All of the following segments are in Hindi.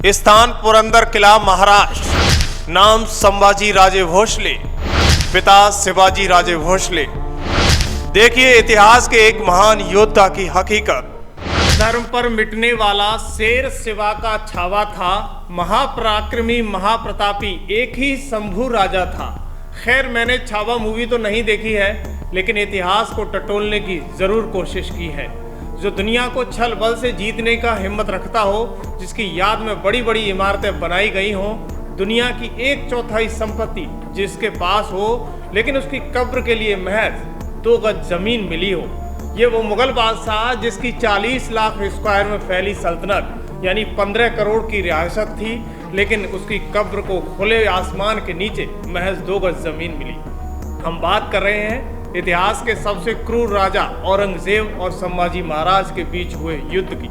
स्थान पुरंदर किला महाराष्ट्र। नाम संभाजी राजे भोसले, पिता शिवाजी राजे भोसले। देखिए इतिहास के एक महान योद्धा की हकीकत। धर्म पर मिटने वाला शेर शिवा का छावा था। महापराक्रमी महाप्रतापी एक ही शंभू राजा था। खैर मैंने छावा मूवी तो नहीं देखी है, लेकिन इतिहास को टटोलने की जरूर कोशिश की है। जो दुनिया को छल बल से जीतने का हिम्मत रखता हो, जिसकी याद में बड़ी बड़ी इमारतें बनाई गई हों, दुनिया की 1/4 संपत्ति जिसके पास हो, लेकिन उसकी कब्र के लिए महज 2 गज जमीन मिली हो। ये वो मुगल बादशाह जिसकी 40 लाख स्क्वायर में फैली सल्तनत यानी 15 करोड़ की रियासत थी, लेकिन उसकी कब्र को खुले आसमान के नीचे महज 2 गज जमीन मिली। हम बात कर रहे हैं इतिहास के सबसे क्रूर राजा औरंगजेब और संभाजी महाराज के बीच हुए युद्ध की।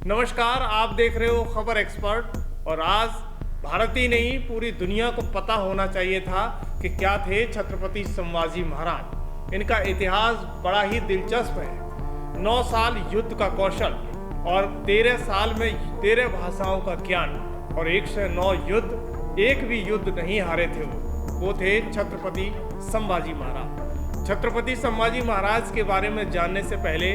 नमस्कार, आप देख रहे हो खबर एक्सपर्ट। और आज भारत ही नहीं पूरी दुनिया को पता होना चाहिए था कि क्या थे छत्रपति संभाजी महाराज। इनका इतिहास बड़ा ही दिलचस्प है। 9 साल युद्ध का कौशल और 13 साल में 13 भाषाओं का ज्ञान और 109 युद्ध, एक भी युद्ध नहीं हारे थे वो थे छत्रपति संभाजी महाराज। छत्रपति संभाजी महाराज के बारे में जानने से पहले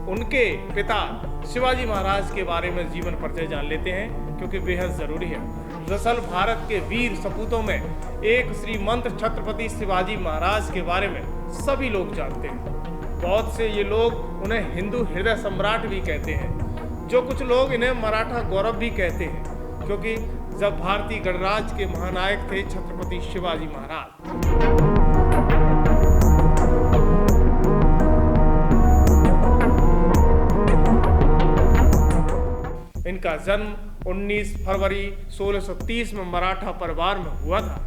उनके पिता शिवाजी महाराज के बारे में जीवन परिचय जान लेते हैं, क्योंकि बेहद जरूरी है। दरअसल भारत के वीर सपूतों में एक श्रीमंत छत्रपति शिवाजी महाराज के बारे में सभी लोग जानते हैं। बहुत से ये लोग उन्हें हिंदू हृदय सम्राट भी कहते हैं। जो कुछ लोग इन्हें मराठा गौरव भी कहते हैं, क्योंकि जब भारतीय गणराज्य के महानायक थे छत्रपति शिवाजी महाराज। इनका जन्म 19 फरवरी 1630 में मराठा परिवार में हुआ था।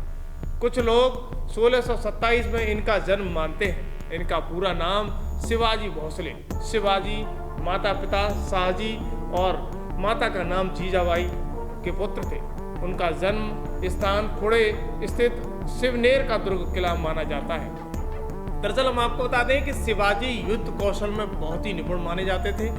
कुछ लोग 1627 में इनका जन्म मानते हैं। इनका पूरा नाम शिवाजी भोसले, शिवाजी माता पिता शाहजी और माता का नाम जीजाबाई के पुत्र थे। उनका जन्म स्थान पुणे स्थित शिवनेर का दुर्ग किला माना जाता है। दरअसल हम आपको बता दें कि शिवाजी युद्ध कौशल में बहुत ही निपुण माने जाते थे।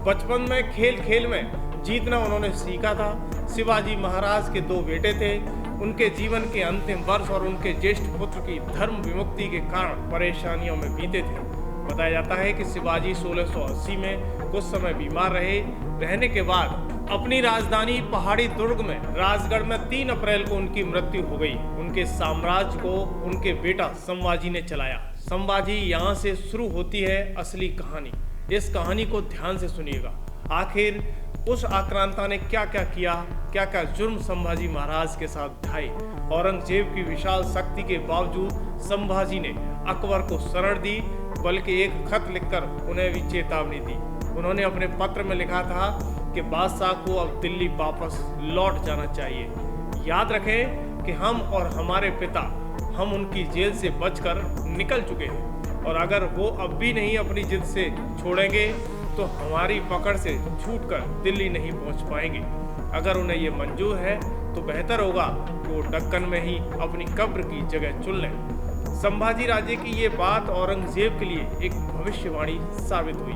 बचपन में खेल खेल में जीतना उन्होंने सीखा था। शिवाजी महाराज के 2 बेटे थे। उनके जीवन के अंतिम वर्ष और उनके ज्येष्ठ पुत्र की धर्म विमुक्ति के कारण परेशानियों में बीते थे। बताया जाता है कि शिवाजी 1680 में कुछ समय बीमार रहने के बाद अपनी राजधानी पहाड़ी दुर्ग में राजगढ़ में 3 अप्रैल को उनकी मृत्यु हो गई। उनके साम्राज्य को उनके बेटा संभाजी ने चलाया। संभाजी यहाँ से शुरू होती है असली कहानी। इस कहानी को ध्यान से सुनिएगा। आखिर उस आक्रांता ने क्या क्या किया, क्या क्या जुर्म संभाजी महाराज के साथ ढाए। औरंगजेब की विशाल शक्ति के बावजूद संभाजी ने अकबर को शरण दी, बल्कि एक खत लिखकर उन्हें भी चेतावनी दी। उन्होंने अपने पत्र में लिखा था कि बादशाह को अब दिल्ली वापस लौट जाना चाहिए। याद रखें कि हम और हमारे पिता, हम उनकी जेल से बचकर निकल चुके हैं, और अगर वो अब भी नहीं अपनी जिद से छोड़ेंगे तो हमारी पकड़ से छूटकर दिल्ली नहीं पहुंच पाएंगे। अगर उन्हें ये मंजूर है तो बेहतर होगा कि वो दक्कन में ही अपनी कब्र की जगह चुन लें। संभाजी राजे की ये बात औरंगजेब के लिए एक भविष्यवाणी साबित हुई।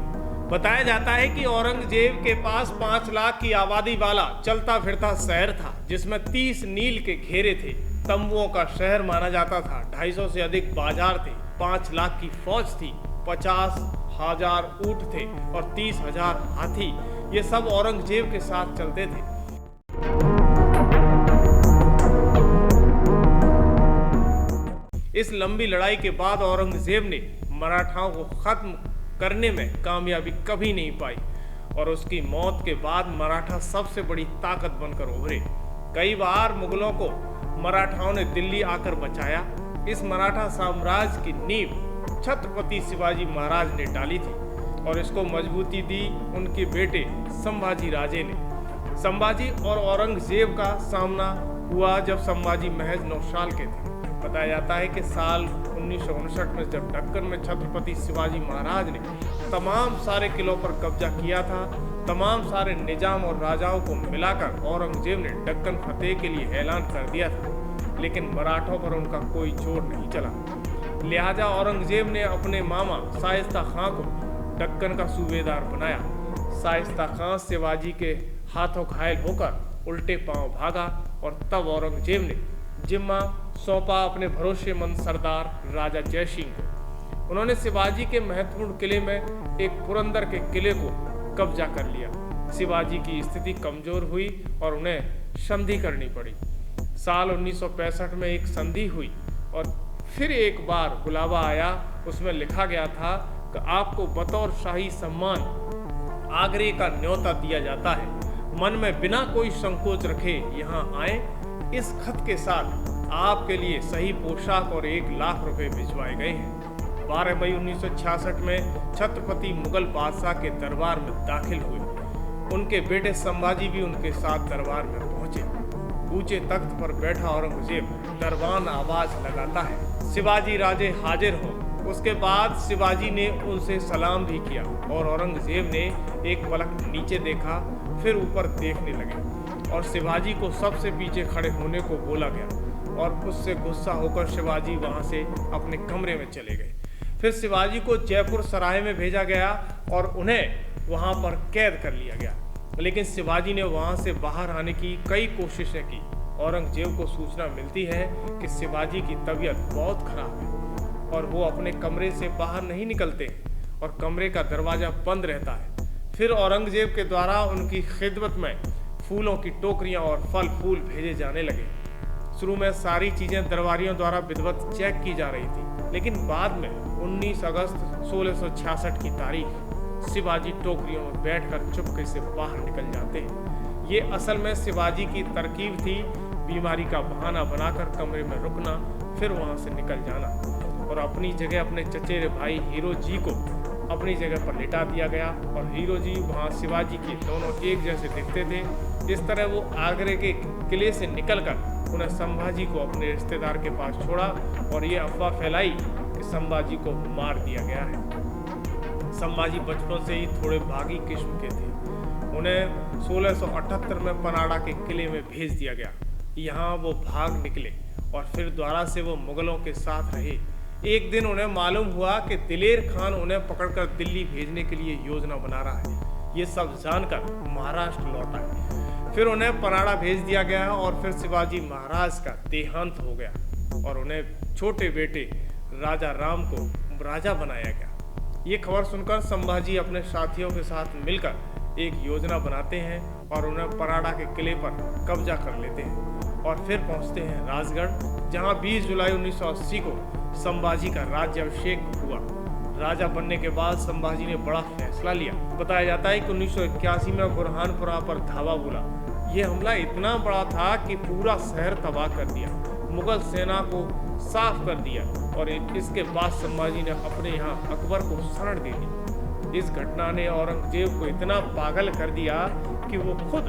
बताया जाता है कि औरंगजेब के पास 5 लाख की आबादी वाला चलता फिरता शहर था, जिसमें 30 नील के घेरे थे। तंबुओं का शहर माना जाता था। 250 से अधिक बाजार थे। 5 लाख की फौज थी। 50,000 ऊंट थे और 30,000 हाथी। ये सब औरंगजेब के साथ चलते थे। इस लंबी लड़ाई के बाद औरंगजेब ने मराठाओं को खत्म करने में कामयाबी कभी नहीं पाई, और उसकी मौत के बाद मराठा सबसे बड़ी ताकत बनकर उभरे। कई बार मुगलों को मराठाओं ने दिल्ली आकर बचाया। इस मराठा साम्राज्य की नींव छत्रपति शिवाजी महाराज ने डाली थी, और इसको मजबूती दी उनके बेटे संभाजी राजे ने। संभाजी और औरंगजेब का सामना हुआ जब संभाजी महज 9 साल के थे। बताया जाता है कि साल 1959 में जब दक्कन में छत्रपति शिवाजी महाराज ने तमाम सारे किलों पर कब्जा किया था, तमाम सारे निजाम और राजाओं को मिलाकर औरंगजेब ने दक्कन फतेह के लिए ऐलान कर दिया था, लेकिन मराठों पर उनका कोई जोर नहीं चला। लिहाजा औरंगजेब ने अपने मामा शाइस्ता खां को दक्कन का सूबेदार बनाया। शाइस्ता खां शिवाजी के हाथों घायल होकर उल्टे पांव भागा और तब औरंगजेब ने जिम्मा सौंपा अपने भरोसेमंद सरदार राजा जयसिंह को। उन्होंने शिवाजी के महत्वपूर्ण किले में एक पुरंदर के किले को कब्जा कर लिया। शिवाजी की स्थिति कमजोर हुई और उन्हें संधि करनी पड़ी। साल 1965 में एक संधि हुई और फिर एक बार बुलावा आया। उसमें लिखा गया था कि आपको बतौर शाही सम्मान आगरे का न्योता दिया जाता है। मन में बिना कोई संकोच रखे यहाँ आए। इस खत के साथ आपके लिए सही पोशाक और 1 लाख रुपए भिजवाए गए हैं। 12 मई 1966 में छत्रपति मुगल बादशाह के दरबार में दाखिल हुए। उनके बेटे संभाजी भी उनके साथ दरबार में पहुंचे। ऊंचे तख्त पर बैठा औरंगजेब दरबान आवाज लगाता है, शिवाजी राजे हाजिर हो। उसके बाद शिवाजी ने उनसे सलाम भी किया और औरंगजेब ने एक पलक नीचे देखा, फिर ऊपर देखने लगे और शिवाजी को सबसे पीछे खड़े होने को बोला गया और उससे गुस्सा होकर शिवाजी वहां से अपने कमरे में चले गए। फिर शिवाजी को जयपुर सराय में भेजा गया और उन्हें वहां पर कैद कर लिया गया, लेकिन शिवाजी ने वहां से बाहर आने की कई कोशिशें की। औरंगजेब को सूचना मिलती है कि शिवाजी की तबीयत बहुत खराब है और वो अपने कमरे से बाहर नहीं निकलते और कमरे का दरवाजा बंद रहता है। फिर औरंगजेब के द्वारा उनकी खिदमत में फूलों की टोकरियां और फल फूल भेजे जाने लगे। शुरू में सारी चीजें दरबारियों द्वारा विधिवत चेक की जा रही थी, लेकिन बाद में 19 अगस्त 1666 की तारीख शिवाजी टोकरियों में बैठकर चुपके से बाहर निकल जाते हैं। ये असल में शिवाजी की तरकीब थी, बीमारी का बहाना बनाकर कमरे में रुकना, फिर वहां से निकल जाना और अपनी जगह अपने चचेरे भाई हीरो जी को अपनी जगह पर लिटा दिया गया और हीरो जी वहां शिवाजी के दोनों एक जैसे दिखते थे। इस तरह वो आगरे के किले से निकलकर उन्हें संभाजी को अपने रिश्तेदार के पास छोड़ा और ये अफवाह फैलाई कि संभाजी को मार दिया गया है। संभाजी बचपन से ही थोड़े बागी किस्म के थे। उन्हें 1678 में पनाड़ा के किले में भेज दिया गया। यहाँ वो भाग निकले और फिर दोबारा से वो मुगलों के साथ रहे। एक दिन उन्हें मालूम हुआ कि दिलेर खान उन्हें पकड़कर दिल्ली भेजने के लिए योजना बना रहा है। ये सब जानकर महाराष्ट्र लौट आए। फिर उन्हें पनाड़ा भेज दिया गया और फिर शिवाजी महाराज का देहांत हो गया और उन्हें छोटे बेटे राजा राम को राजा बनाया गया। ये खबर सुनकर संभाजी अपने साथियों के साथ मिलकर एक योजना बनाते हैं और उन्हें पनाड़ा के किले पर कब्जा कर लेते हैं और फिर पहुंचते हैं राजगढ़, जहां 20 जुलाई 1980 को संभाजी का राज्याभिषेक हुआ। राजा बनने के बाद संभाजी ने बड़ा फैसला लिया। बताया जाता है कि 1981 में बुरहानपुरा पर धावा बोला। यह हमला इतना बड़ा था कि पूरा शहर तबाह कर दिया, मुगल सेना को साफ कर दिया और इसके बाद संभाजी ने अपने यहाँ अकबर को शरण दे दी। इस घटना ने औरंगजेब को इतना पागल कर दिया कि वो खुद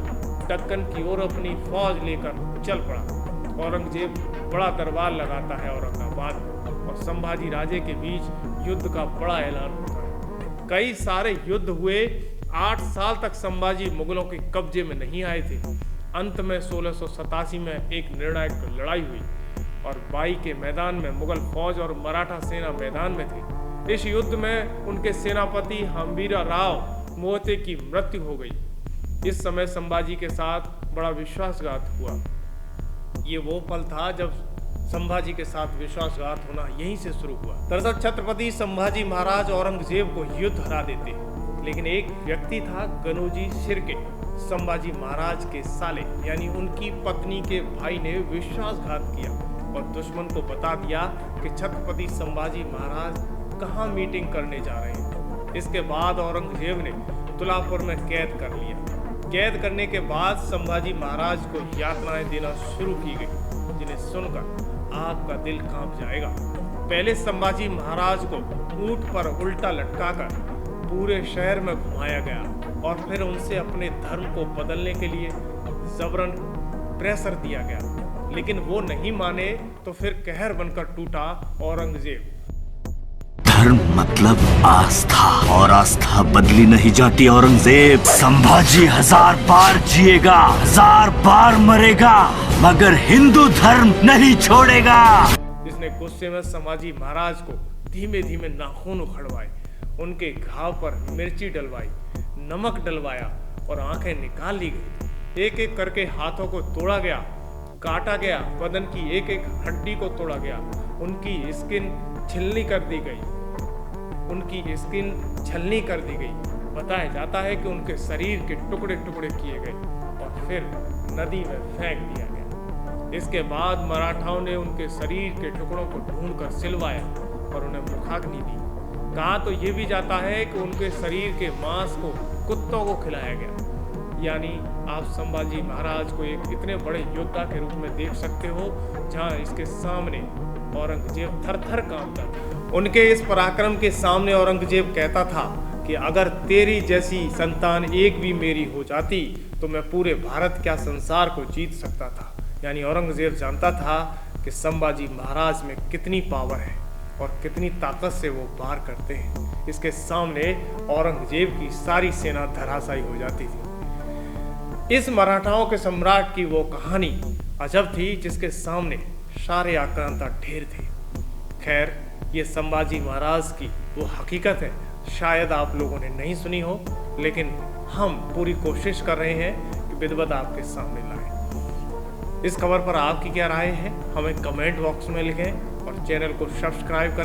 दक्कन की ओर अपनी फौज लेकर चल पड़ा। औरंगजेब बड़ा दरबार लगाता है औरंगाबाद में और संभाजी राजे के बीच युद्ध का बड़ा ऐलान होता है। कई सारे युद्ध हुए। 8 साल तक संभाजी मुगलों के कब्जे में नहीं आए थे। अंत में 1687 में एक निर्णायक लड़ाई हुई और बाई के मैदान में मुगल फौज और मराठा सेना मैदान में थे। इस युद्ध में उनके सेनापति हम्बीरा राव मोहिते की मृत्यु हो गई। इस समय संभाजी के साथ बड़ा विश्वासघात हुआ। ये वो पल था जब संभाजी के साथ विश्वासघात होना यहीं से शुरू हुआ। दरअसल छत्रपति संभाजी महाराज औरंगजेब को युद्ध हरा देते, लेकिन एक व्यक्ति था गनोजी शिर्के, संभाजी महाराज के साले यानी उनकी पत्नी के भाई ने विश्वासघात किया और दुश्मन को बता दिया कि छत्रपति संभाजी महाराज कहाँ मीटिंग करने जा रहे हैं। इसके बाद औरंगजेब ने तुलापुर में कैद कर लिया। कैद करने के बाद संभाजी महाराज को यातनाएं देना शुरू की गई, जिन्हें सुनकर आपका दिल कांप जाएगा। पहले संभाजी महाराज को ऊंट पर उल्टा लटकाकर पूरे शहर में घुमाया गया और फिर उनसे अपने धर्म को बदलने के लिए जबरन प्रेशर दिया गया, लेकिन वो नहीं माने तो फिर कहर बनकर टूटा औरंगजेब। धर्म मतलब आस्था, और आस्था बदली नहीं जाती औरंगजेब। संभाजी 1000 बार जिएगा, 1000 बार मरेगा, मगर हिंदू धर्म नहीं छोड़ेगा। इसने गुस्से में संभाजी महाराज को धीमे धीमे नाखून उखड़वाए, उनके घाव पर मिर्ची डलवाई, नमक डलवाया और आंखें निकाल ली गई। एक एक करके हाथों को तोड़ा गया, काटा गया, बदन की एक एक हड्डी को तोड़ा गया, उनकी स्किन छिलनी कर दी गई, उनकी स्किन छलनी कर दी गई। बताया जाता है कि उनके शरीर के टुकड़े टुकड़े किए गए और फिर नदी में फेंक दिया गया। इसके बाद मराठाओं ने उनके शरीर के टुकड़ों को ढूंढकर सिलवाया और उन्हें मुखाग्नि दी। कहा तो ये भी जाता है कि उनके शरीर के मांस को कुत्तों को खिलाया गया। यानी आप संभाजी महाराज को एक इतने बड़े योद्धा के रूप में देख सकते हो, जहां इसके सामने औरंगजेब थर थर कांपता था। उनके इस पराक्रम के सामने औरंगजेब कहता था कि अगर तेरी जैसी संतान एक भी मेरी हो जाती तो मैं पूरे भारत क्या संसार को जीत सकता था। यानी औरंगजेब जानता था कि संभाजी महाराज में कितनी पावर है और कितनी ताकत से वो वार करते हैं। इसके सामने औरंगजेब की सारी सेना धराशायी हो जाती थी। इस मराठाओं के सम्राट की वो कहानी अजब थी जिसके सामने सारे आक्रांता ढेर थे। खैर, ये संभाजी महाराज की वो हकीकत है, शायद आप लोगों ने नहीं सुनी हो, लेकिन हम पूरी कोशिश कर रहे हैं कि विधिवत आपके सामने लाएं। इस खबर पर आपकी क्या राय है, हमें कमेंट बॉक्स में लिखें और चैनल को सब्सक्राइब करें।